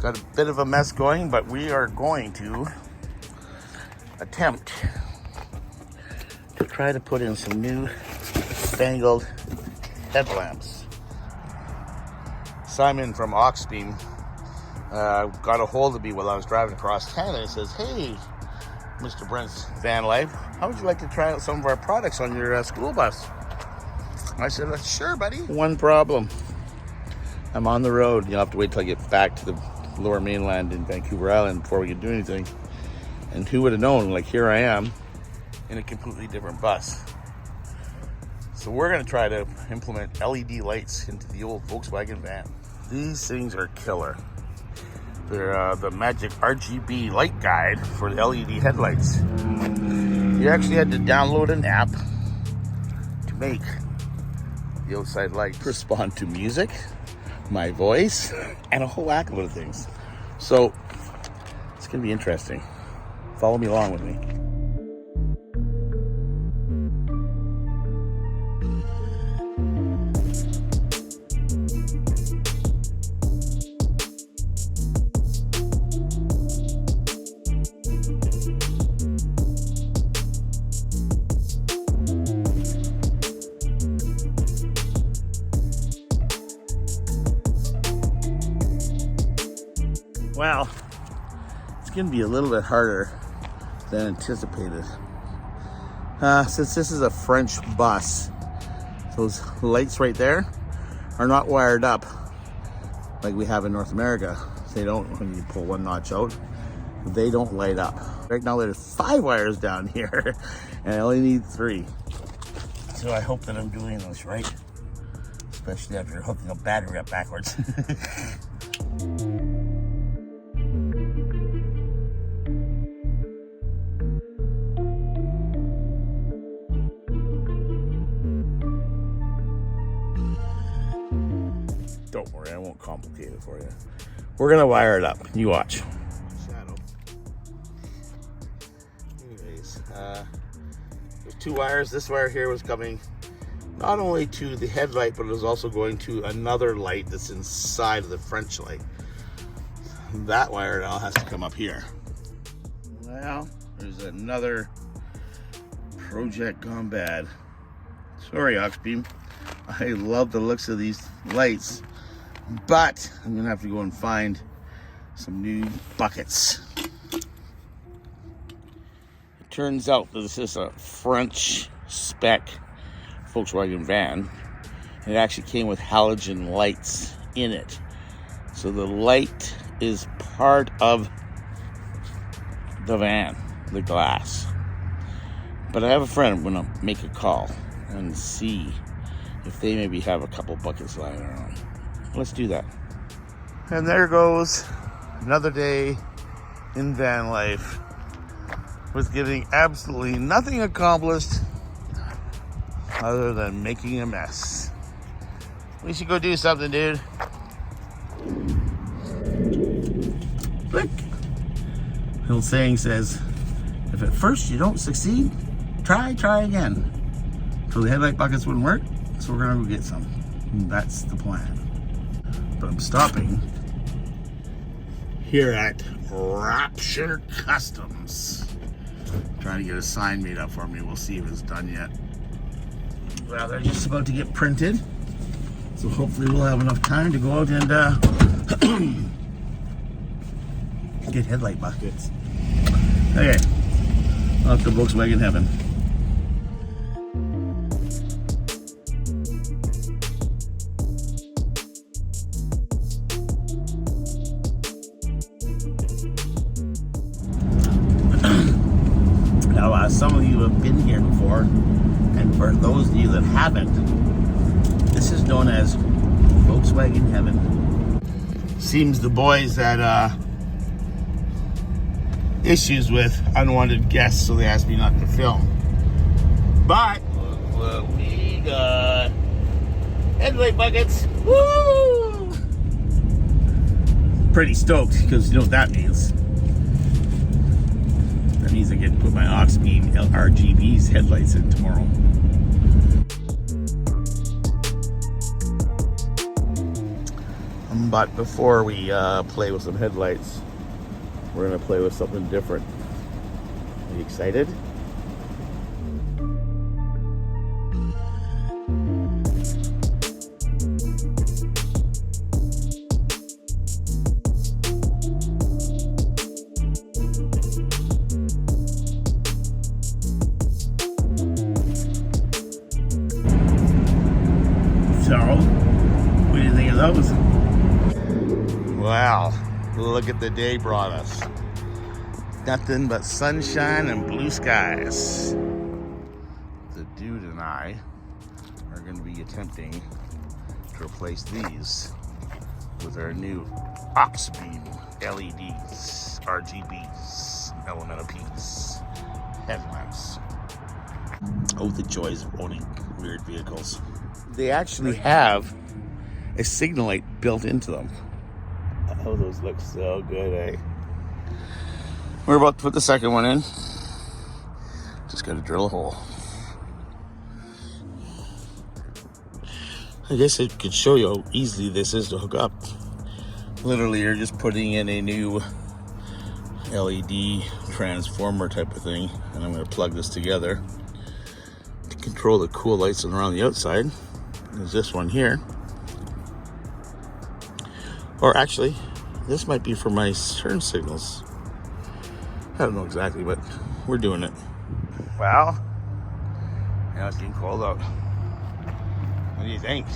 Got a bit of a mess going, but we are going to attempt to try to put in some new spangled headlamps. Simon from AUXBEAM got a hold of me while I was driving across Canada and says, "Hey, Mr. Brent's VanLife, how would you like to try out some of our products on your school bus?" I said, "Sure, buddy." One problem. I'm on the road. You'll have to wait till I get back to the lower mainland in Vancouver Island before we can do anything. And who would have known, like, here I am in a completely different bus. So we're going to try to implement LED lights into the old Volkswagen van. These things are killer. They're the Magic RGB light guide for the LED headlights. You actually had to download an app to make the outside lights respond to music, my voice, and a whole whack of other things. So it's going to be interesting. Follow me along with me. Well, it's going to be a little bit harder than anticipated. Since this is a French bus, those lights right there are not wired up like we have in North America. They don't, when you pull one notch out, they don't light up. Right now there's 5 wires down here and I only need 3. So I hope that I'm doing this right, especially after hooking a battery up backwards. Don't worry, I won't complicate it for you. We're gonna wire it up. You watch. Shadow. Anyways, there's 2 wires. This wire here was coming not only to the headlight, but it was also going to another light that's inside of the French light. That wire now has to come up here. Well, there's another project gone bad. Sorry, AUXBEAM. I love the looks of these lights, but I'm gonna have to go and find some new buckets. It turns out that this is a French spec Volkswagen van. It actually came with halogen lights in it. So the light is part of the van, the glass. But I have a friend, I'm gonna make a call and see if they maybe have a couple buckets lying around. Let's do that. And there goes another day in van life with getting absolutely nothing accomplished other than making a mess. We should go do something, dude. Click. The old saying says, if at first you don't succeed, try again. So the headlight buckets wouldn't work, so we're gonna go get some. And that's the plan. But I'm stopping here at Rapture Customs. Trying to get a sign made up for me. We'll see if it's done yet. Well, they're just about to get printed, so hopefully we'll have enough time to go out and get headlight buckets. Okay, off to Volkswagen heaven. Now, some of you have been here before, and for those of you that haven't, this is known as Volkswagen heaven. Seems the boys had issues with unwanted guests, so they asked me not to film. But look what we got. Headlight buckets. Woo! Pretty stoked, because you know what that means. That means I get to put my AUXBEAM RGB's headlights in tomorrow. But before we play with some headlights, we're gonna play with something different. Are you excited? So, what do you think of those? Wow, look at the day brought us. Nothing but sunshine and blue skies. The dude and I are going to be attempting to replace these with our new AUXBEAM LEDs, RGBs, elemental Ps, headlamps. Oh, the joys of owning weird vehicles. They actually have a signal light built into them. Oh, those look so good, eh? We're about to put the second one in. Just gotta drill a hole. I guess I could show you how easy this is to hook up. Literally, you're just putting in a new LED transformer type of thing, and I'm gonna plug this together to control the cool lights around the outside. There's this one here. Or actually, this might be for my turn signals. I don't know exactly, but we're doing it. Well, now it's getting cold out. What do you think?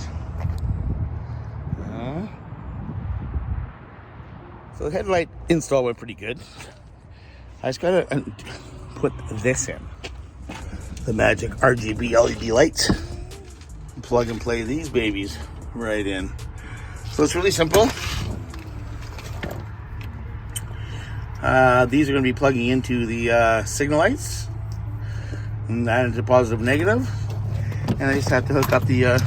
So the headlight install went pretty good. I just gotta put this in. The magic RGB LED lights. Plug and play these babies right in. So it's really simple. These are going to be plugging into the signal lights, and that into positive, negative, and I just have to hook up the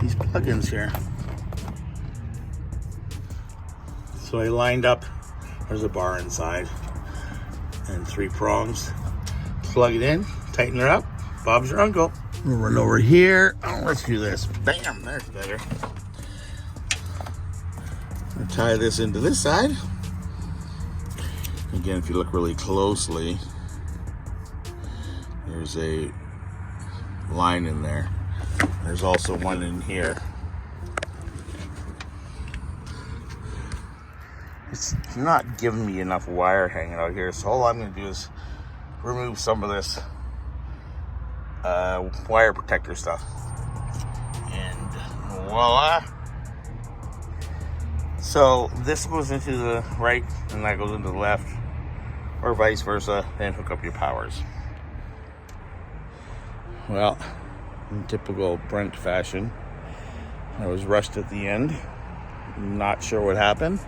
these plugins here. So I lined up. There's a bar inside and 3 prongs. Plug it in, tighten her up. Bob's your uncle. We'll run over here. Oh, let's do this. Bam, there's better. I'll tie this into this side. Again, if you look really closely, there's a line in there. There's also one in here. It's not giving me enough wire hanging out here, so all I'm going to do is remove some of this wire protector stuff. And voila! So this goes into the right and that goes into the left, or vice versa, and hook up your powers. Well, in typical Brent fashion, I was rushed at the end. Not sure what happened,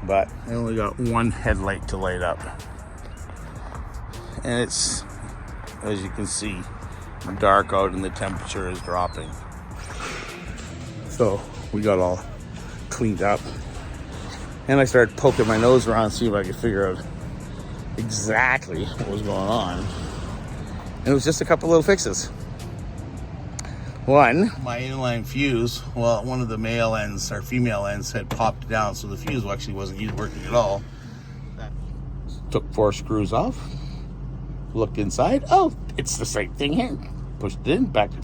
but I only got one headlight to light up. And it's, as you can see, dark out and the temperature is dropping. So we got all cleaned up, and I started poking my nose around to see if I could figure out exactly what was going on. And it was just a couple little fixes. One, my inline fuse, well, one of the male ends or female ends had popped down, so the fuse actually wasn't working at all. Took 4 screws off, looked inside. Oh, it's the same thing here. Pushed it in, back to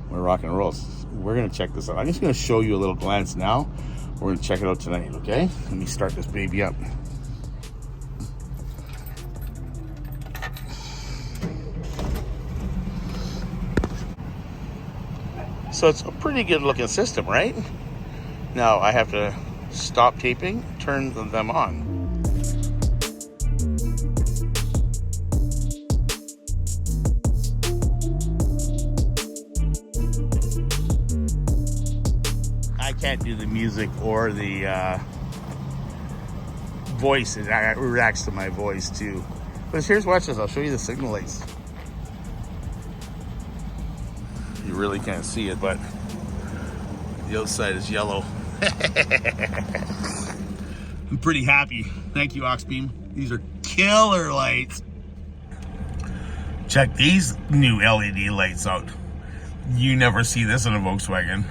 we're rock and roll. We're gonna check this out. I'm just gonna show you a little glance now. We're gonna check it out tonight, okay? Let me start this baby up. So it's a pretty good looking system, right? Now I have to stop taping, turn them on. I can't do the music or the voice. It reacts to my voice too. But here's, watch this. I'll show you the signal lights. You really can't see it, but the outside is yellow. I'm pretty happy. Thank you, AUXBEAM. These are killer lights. Check these new LED lights out. You never see this in a Volkswagen.